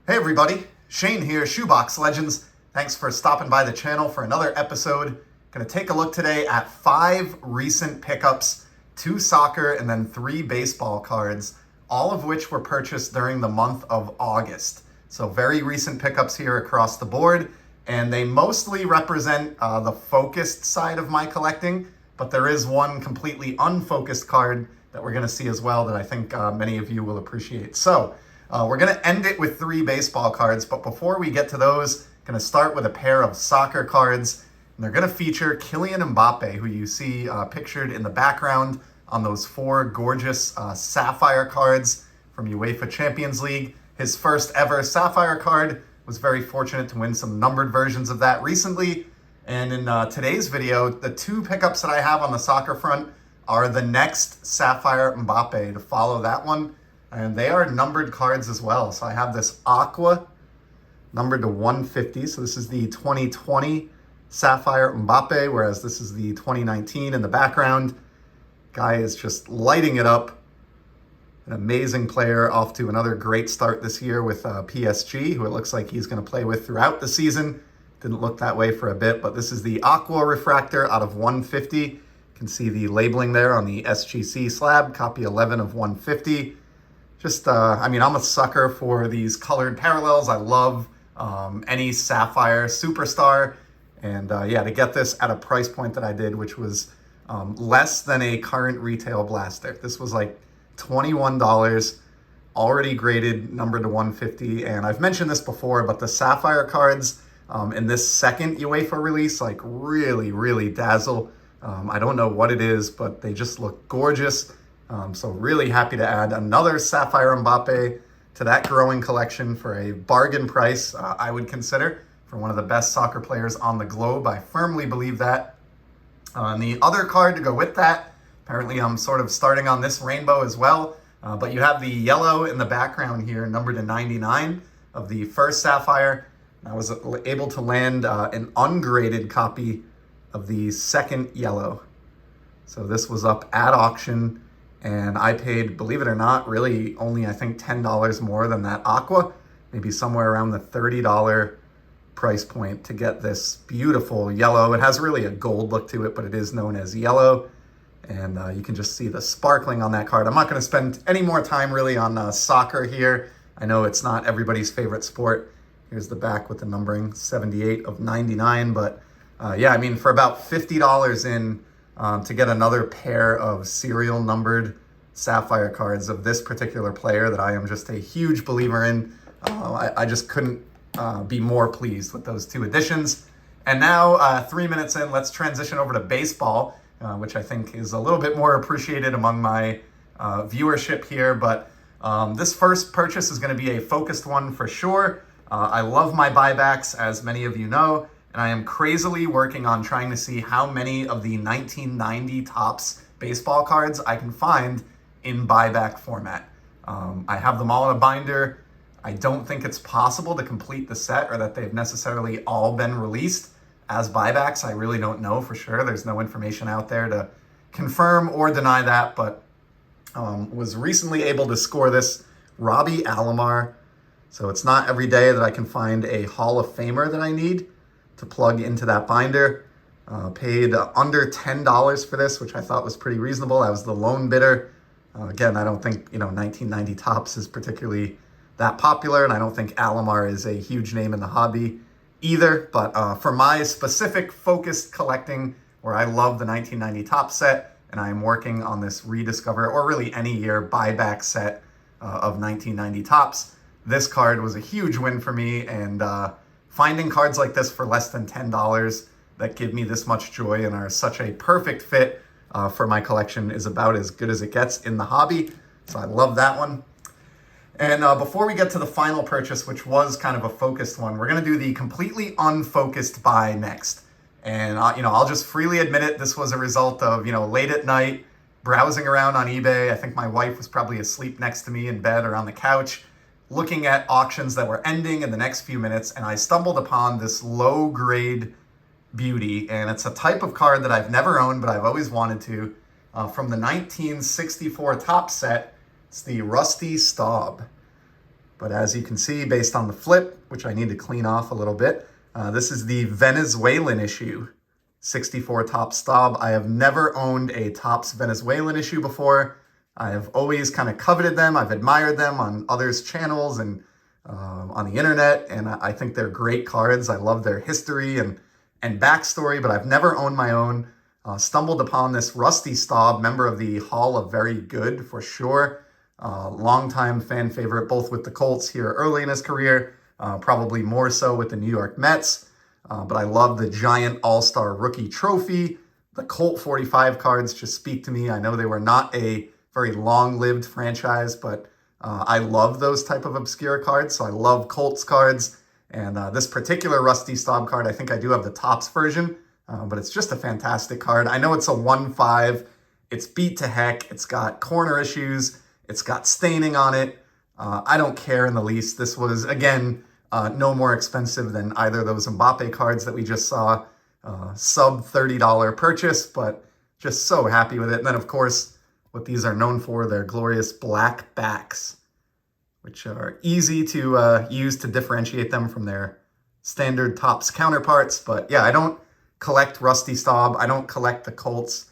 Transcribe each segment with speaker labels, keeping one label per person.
Speaker 1: Hey everybody, Shane here, Shoebox Legends. Thanks for stopping by the channel for another episode. Gonna take a look today at 5 recent pickups, 2 soccer and then 3 baseball cards, all of which were purchased during the month of August. So very recent pickups here across the board, and they mostly represent the focused side of my collecting, but there is one completely unfocused card that we're gonna see as well that I think many of you will appreciate. So, we're going to end it with 3 baseball cards, but before we get to those, going to start with a pair of soccer cards. And they're going to feature Kylian Mbappe, who you see pictured in the background on those 4 gorgeous sapphire cards from UEFA Champions League. His first ever sapphire card. Was very fortunate to win some numbered versions of that recently. And in today's video, the 2 pickups that I have on the soccer front are the next sapphire Mbappe to follow that one. And they are numbered cards as well. So I have this Aqua, numbered to 150. So this is the 2020 Sapphire Mbappe, whereas this is the 2019 in the background. Guy is just lighting it up. An amazing player, off to another great start this year with PSG, who it looks like he's going to play with throughout the season. Didn't look that way for a bit, but this is the Aqua Refractor out of 150. You can see the labeling there on the SGC slab, copy 11 of 150. Just, I'm a sucker for these colored parallels. I love any Sapphire Superstar. And to get this at a price point that I did, which was less than a current retail blaster. This was like $21, already graded, numbered to 150. And I've mentioned this before, but the Sapphire cards in this second UEFA release, like really dazzle. I don't know what it is, but they just look gorgeous. So really happy to add another Sapphire Mbappe to that growing collection for a bargain price, I would consider, for one of the best soccer players on the globe. I firmly believe that. And the other card to go with that, apparently I'm sort of starting on this rainbow as well, but you have the yellow in the background here, numbered to 99 of the first Sapphire. I was able to land an ungraded copy of the second yellow. So this was up at auction. And I paid, believe it or not, really only, I think, $10 more than that Aqua, maybe somewhere around the $30 price point to get this beautiful yellow. It has really a gold look to it, but it is known as yellow. And you can just see the sparkling on that card. I'm not going to spend any more time really on soccer here. I know it's not everybody's favorite sport. Here's the back with the numbering, 78 of 99. But for about $50 in, to get another pair of serial numbered Sapphire cards of this particular player that I am just a huge believer in. I just couldn't be more pleased with those 2 additions. And now, 3 minutes in, let's transition over to baseball, which I think is a little bit more appreciated among my viewership here. But this first purchase is going to be a focused one for sure. I love my buybacks, as many of you know. And I am crazily working on trying to see how many of the 1990 Topps baseball cards I can find in buyback format. I have them all in a binder. I don't think it's possible to complete the set, or that they've necessarily all been released as buybacks. I really don't know for sure. There's no information out there to confirm or deny that, but was recently able to score this Robbie Alomar. So it's not every day that I can find a Hall of Famer that I need to plug into that binder. Paid under $10 for this, which I thought was pretty reasonable. I was the lone bidder. Again, I don't think 1990 Topps is particularly that popular, and I don't think Alomar is a huge name in the hobby either. But for my specific focused collecting, where I love the 1990 Topps set, and I am working on this rediscover, or really any year buyback set of 1990 Topps, this card was a huge win for me. And finding cards like this for less than $10 that give me this much joy and are such a perfect fit for my collection is about as good as it gets in the hobby. So I love that one. And before we get to the final purchase, which was kind of a focused one, we're going to do the completely unfocused buy next. And I'll just freely admit it. This was a result of late at night browsing around on eBay. I think my wife was probably asleep next to me in bed or on the couch, looking at auctions that were ending in the next few minutes, and I stumbled upon this low-grade beauty, and it's a type of card that I've never owned, but I've always wanted to, from the 1964 Topps set. It's the Rusty Staub. But as you can see, based on the flip, which I need to clean off a little bit, this is the Venezuelan issue. 64 Topps Staub. I have never owned a Topps Venezuelan issue before. I have always kind of coveted them. I've admired them on others' channels and on the internet, and I think they're great cards. I love their history and backstory, but I've never owned my own. Stumbled upon this Rusty Staub, member of the Hall of Very Good for sure. Longtime fan favorite, both with the Colts here early in his career, probably more so with the New York Mets. But I love the Giant All-Star Rookie Trophy. The Colt 45 cards just speak to me. I know they were not a very long-lived franchise, but I love those type of obscure cards. So I love Colts cards. And this particular Rusty Staub card, I think I do have the Topps version, but it's just a fantastic card. I know it's a 1/5. It's beat to heck. It's got corner issues. It's got staining on it. I don't care in the least. This was, again, no more expensive than either of those Mbappe cards that we just saw. Sub $30 purchase, but just so happy with it. And then, of course, what these are known for, their glorious black backs, which are easy to use to differentiate them from their standard Topps counterparts. But yeah, I don't collect Rusty Staub. I don't collect the Colts,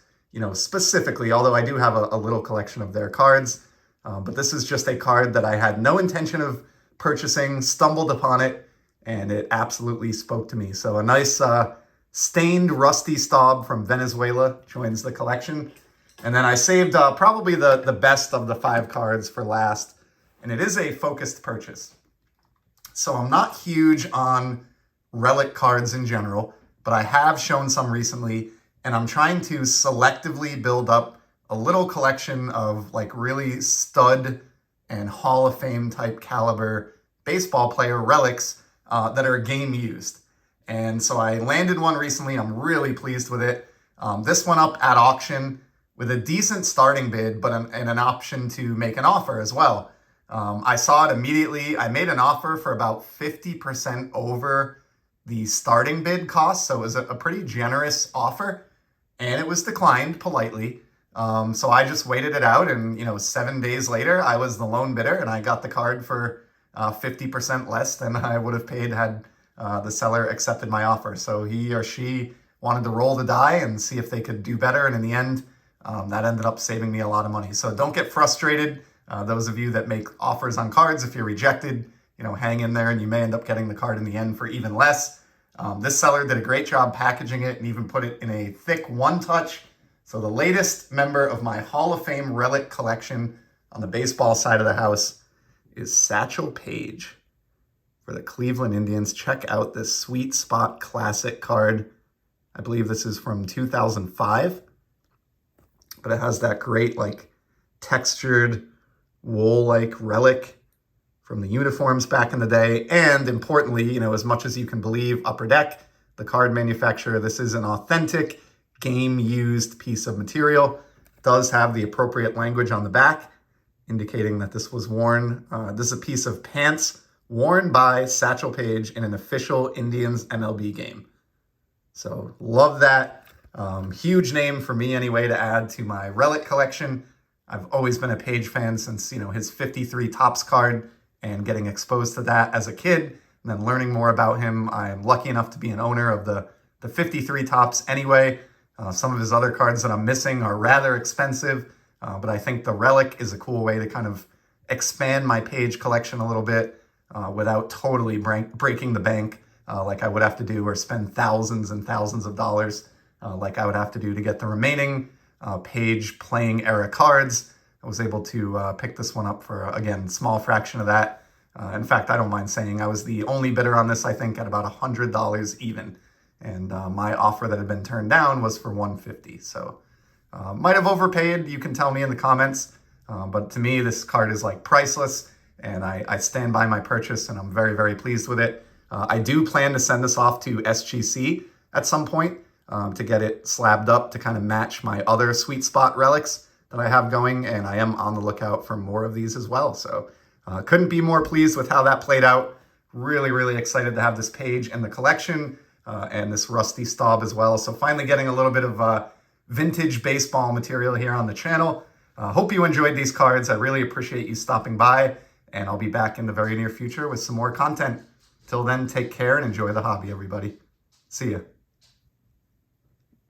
Speaker 1: specifically, although I do have a little collection of their cards. But this is just a card that I had no intention of purchasing, stumbled upon it, and it absolutely spoke to me. So a nice stained Rusty Staub from Venezuela joins the collection. And then I saved probably the best of the 5 cards for last, and it is a focused purchase. So I'm not huge on relic cards in general, but I have shown some recently, and I'm trying to selectively build up a little collection of like really stud and Hall of Fame type caliber baseball player relics that are game used. And so I landed one recently. I'm really pleased with it. This one up at auction with a decent starting bid, but and an option to make an offer as well. I saw it immediately. I made an offer for about 50% over the starting bid cost. So it was a pretty generous offer, and it was declined politely. So I just waited it out, and 7 days later, I was the lone bidder, and I got the card for 50% less than I would have paid had the seller accepted my offer. So he or she wanted to roll the die and see if they could do better, and in the end, that ended up saving me a lot of money. So don't get frustrated. Those of you that make offers on cards, if you're rejected, hang in there, and you may end up getting the card in the end for even less. This seller did a great job packaging it and even put it in a thick one-touch. So the latest member of my Hall of Fame relic collection on the baseball side of the house is Satchel Paige for the Cleveland Indians. Check out this Sweet Spot Classic card. I believe this is from 2005, but it has that great textured wool-like relic from the uniforms back in the day. And importantly, as much as you can believe Upper Deck, the card manufacturer, this is an authentic game-used piece of material. Does have the appropriate language on the back, indicating that this was worn. This is a piece of pants worn by Satchel Paige in an official Indians MLB game. So love that. Huge name for me anyway to add to my relic collection. I've always been a Paige fan since, his 53 Topps card and getting exposed to that as a kid and then learning more about him. I'm lucky enough to be an owner of the 53 Topps anyway. Some of his other cards that I'm missing are rather expensive, but I think the relic is a cool way to kind of expand my Paige collection a little bit without totally breaking the bank like I would have to do, or spend thousands and thousands of dollars like I would have to do to get the remaining Paige playing era cards. I was able to pick this one up for, again, small fraction of that. In fact, I don't mind saying I was the only bidder on this, I think, at about $100 even. And my offer that had been turned down was for $150. So might have overpaid. You can tell me in the comments. But to me, this card is priceless, and I stand by my purchase, and I'm very, very pleased with it. I do plan to send this off to SGC at some point to get it slabbed up to kind of match my other Sweet Spot relics that I have going, and I am on the lookout for more of these as well. So couldn't be more pleased with how that played out. Really, really excited to have this Paige in the collection. And this Rusty Staub as well. So finally getting a little bit of vintage baseball material here on the channel. Hope you enjoyed these cards. I really appreciate you stopping by And I'll be back in the very near future with some more content. Till then, take care and enjoy the hobby, everybody. See ya.